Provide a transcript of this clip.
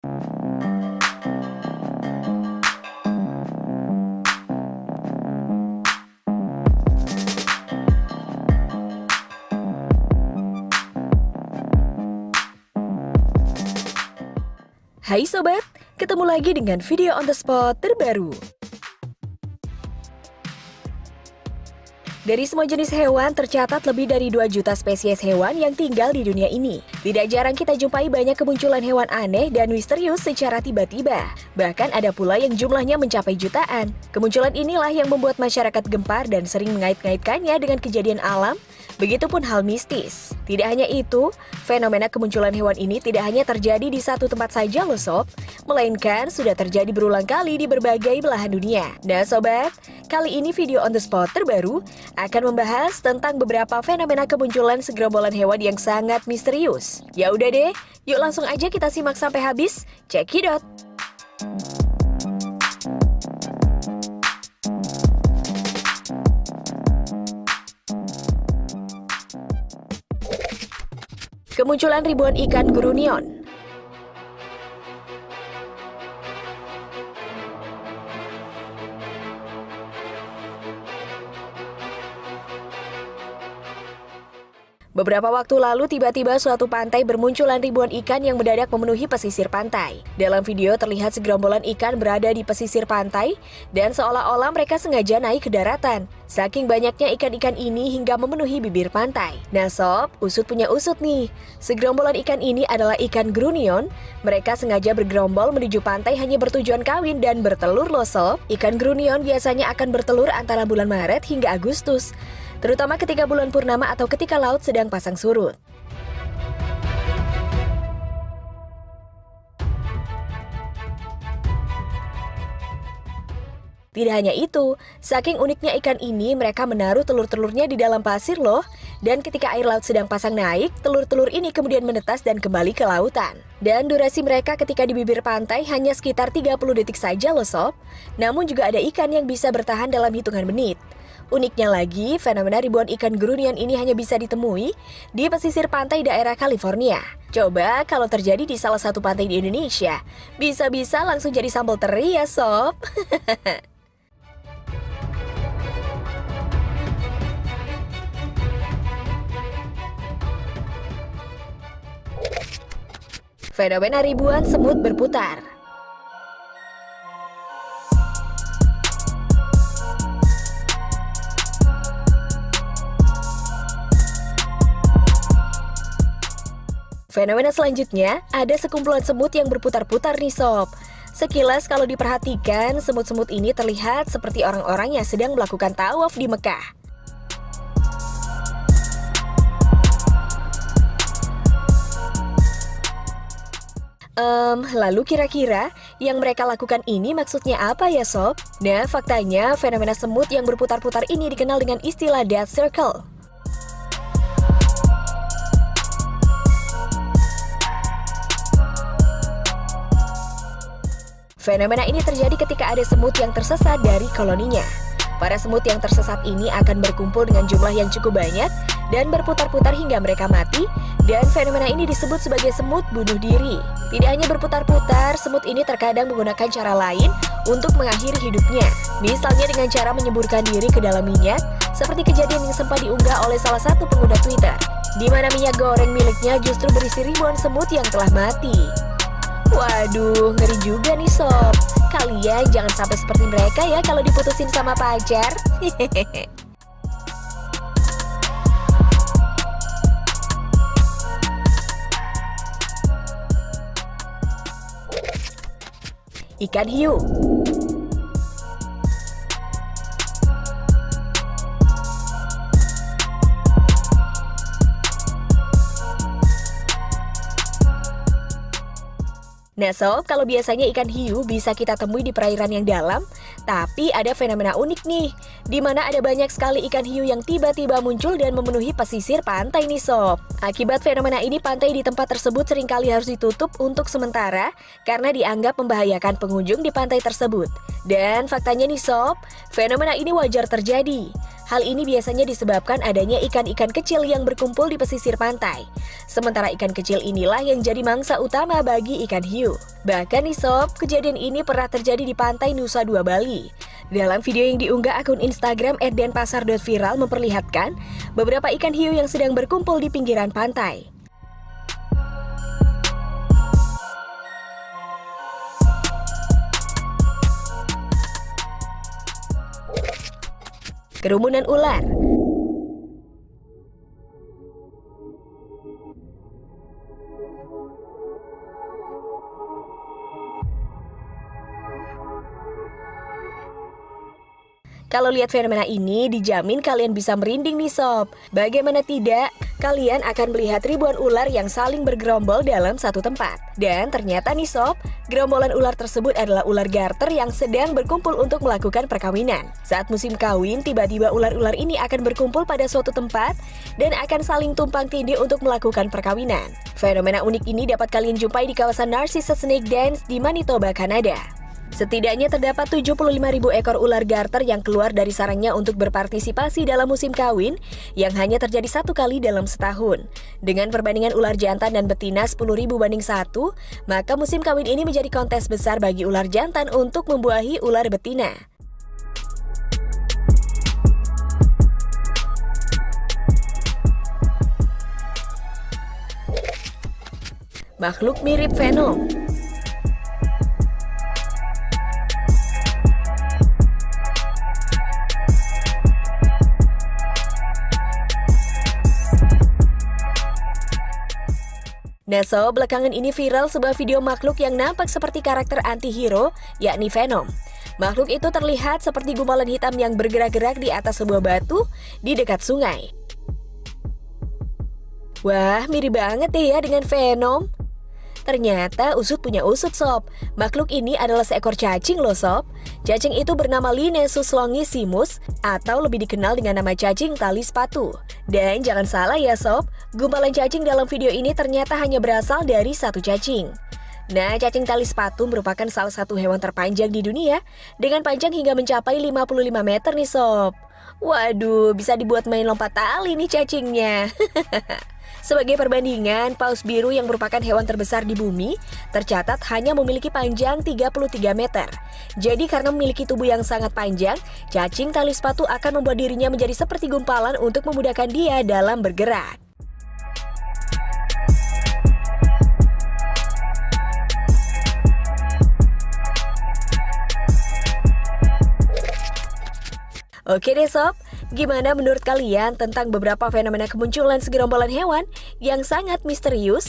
Hai sobat, ketemu lagi dengan video on the spot terbaru. Dari semua jenis hewan, tercatat lebih dari 2 juta spesies hewan yang tinggal di dunia ini. Tidak jarang kita jumpai banyak kemunculan hewan aneh dan misterius secara tiba-tiba. Bahkan ada pula yang jumlahnya mencapai jutaan. Kemunculan inilah yang membuat masyarakat gempar dan sering mengait-ngaitkannya dengan kejadian alam, begitupun hal mistis. Tidak hanya itu, fenomena kemunculan hewan ini tidak hanya terjadi di satu tempat saja loh sob, melainkan sudah terjadi berulang kali di berbagai belahan dunia. Nah sobat, kali ini video on the spot terbaru akan membahas tentang beberapa fenomena kemunculan segerombolan hewan yang sangat misterius. Ya udah deh, yuk langsung aja kita simak sampai habis. Check it out. Kemunculan ribuan ikan gurunion. Beberapa waktu lalu tiba-tiba suatu pantai bermunculan ribuan ikan yang mendadak memenuhi pesisir pantai. Dalam video terlihat segerombolan ikan berada di pesisir pantai dan seolah-olah mereka sengaja naik ke daratan. Saking banyaknya ikan-ikan ini hingga memenuhi bibir pantai. Nah sob, usut punya usut nih. Segerombolan ikan ini adalah ikan grunion. Mereka sengaja bergerombol menuju pantai hanya bertujuan kawin dan bertelur loh sob. Ikan grunion biasanya akan bertelur antara bulan Maret hingga Agustus, terutama ketika bulan purnama atau ketika laut sedang pasang surut. Tidak hanya itu, saking uniknya ikan ini, mereka menaruh telur-telurnya di dalam pasir loh. Dan ketika air laut sedang pasang naik, telur-telur ini kemudian menetas dan kembali ke lautan. Dan durasi mereka ketika di bibir pantai hanya sekitar 30 detik saja loh sob. Namun juga ada ikan yang bisa bertahan dalam hitungan menit. Uniknya lagi, fenomena ribuan ikan grunion ini hanya bisa ditemui di pesisir pantai daerah California. Coba kalau terjadi di salah satu pantai di Indonesia, bisa-bisa langsung jadi sambal teri ya sob. Fenomena ribuan semut berputar. Fenomena selanjutnya, ada sekumpulan semut yang berputar-putar nih sob. Sekilas kalau diperhatikan, semut-semut ini terlihat seperti orang-orang yang sedang melakukan tawaf di Mekah. Lalu kira-kira yang mereka lakukan ini maksudnya apa ya sob? Nah, faktanya fenomena semut yang berputar-putar ini dikenal dengan istilah death circle. Fenomena ini terjadi ketika ada semut yang tersesat dari koloninya. Para semut yang tersesat ini akan berkumpul dengan jumlah yang cukup banyak dan berputar-putar hingga mereka mati, dan fenomena ini disebut sebagai semut bunuh diri. Tidak hanya berputar-putar, semut ini terkadang menggunakan cara lain untuk mengakhiri hidupnya. Misalnya dengan cara menyemburkan diri ke dalam minyak, seperti kejadian yang sempat diunggah oleh salah satu pengguna Twitter, di mana minyak goreng miliknya justru berisi ribuan semut yang telah mati. Waduh, ngeri juga nih sob. Kalian jangan sampai seperti mereka ya kalau diputusin sama pacar. Ikan hiu. Nah sob, kalau biasanya ikan hiu bisa kita temui di perairan yang dalam, tapi ada fenomena unik nih, di mana ada banyak sekali ikan hiu yang tiba-tiba muncul dan memenuhi pesisir pantai nih sob. Akibat fenomena ini, pantai di tempat tersebut seringkali harus ditutup untuk sementara karena dianggap membahayakan pengunjung di pantai tersebut. Dan faktanya nih sob, fenomena ini wajar terjadi. Hal ini biasanya disebabkan adanya ikan-ikan kecil yang berkumpul di pesisir pantai. Sementara ikan kecil inilah yang jadi mangsa utama bagi ikan hiu. hiu. Bahkan nih sob, kejadian ini pernah terjadi di pantai Nusa Dua Bali. Dalam video yang diunggah akun Instagram @denpasar.viral memperlihatkan beberapa ikan hiu yang sedang berkumpul di pinggiran pantai. Kerumunan ular. Kalau lihat fenomena ini, dijamin kalian bisa merinding nih sob. Bagaimana tidak, kalian akan melihat ribuan ular yang saling bergerombol dalam satu tempat. Dan ternyata nih sob, gerombolan ular tersebut adalah ular garter yang sedang berkumpul untuk melakukan perkawinan. Saat musim kawin, tiba-tiba ular-ular ini akan berkumpul pada suatu tempat dan akan saling tumpang tindih untuk melakukan perkawinan. Fenomena unik ini dapat kalian jumpai di kawasan Narcissus Snake Dance di Manitoba, Kanada. Setidaknya terdapat 75.000 ekor ular garter yang keluar dari sarangnya untuk berpartisipasi dalam musim kawin yang hanya terjadi satu kali dalam setahun. Dengan perbandingan ular jantan dan betina 10.000 banding 1, maka musim kawin ini menjadi kontes besar bagi ular jantan untuk membuahi ular betina. Makhluk mirip Venom. Nah sob, belakangan ini viral sebuah video makhluk yang nampak seperti karakter anti-hero, yakni Venom. Makhluk itu terlihat seperti gumpalan hitam yang bergerak-gerak di atas sebuah batu di dekat sungai. Wah, mirip banget deh ya dengan Venom. Ternyata usut punya usut sob. Makhluk ini adalah seekor cacing loh sob. Cacing itu bernama Linesus longissimus atau lebih dikenal dengan nama cacing tali sepatu. Dan jangan salah ya sob, gumpalan cacing dalam video ini ternyata hanya berasal dari satu cacing. Nah, cacing tali sepatu merupakan salah satu hewan terpanjang di dunia dengan panjang hingga mencapai 55 meter nih sob. Waduh, bisa dibuat main lompat tali nih cacingnya. Sebagai perbandingan, paus biru yang merupakan hewan terbesar di bumi tercatat hanya memiliki panjang 33 meter. Jadi karena memiliki tubuh yang sangat panjang, cacing tali sepatu akan membuat dirinya menjadi seperti gumpalan untuk memudahkan dia dalam bergerak. Oke deh sob, gimana menurut kalian tentang beberapa fenomena kemunculan segerombolan hewan yang sangat misterius?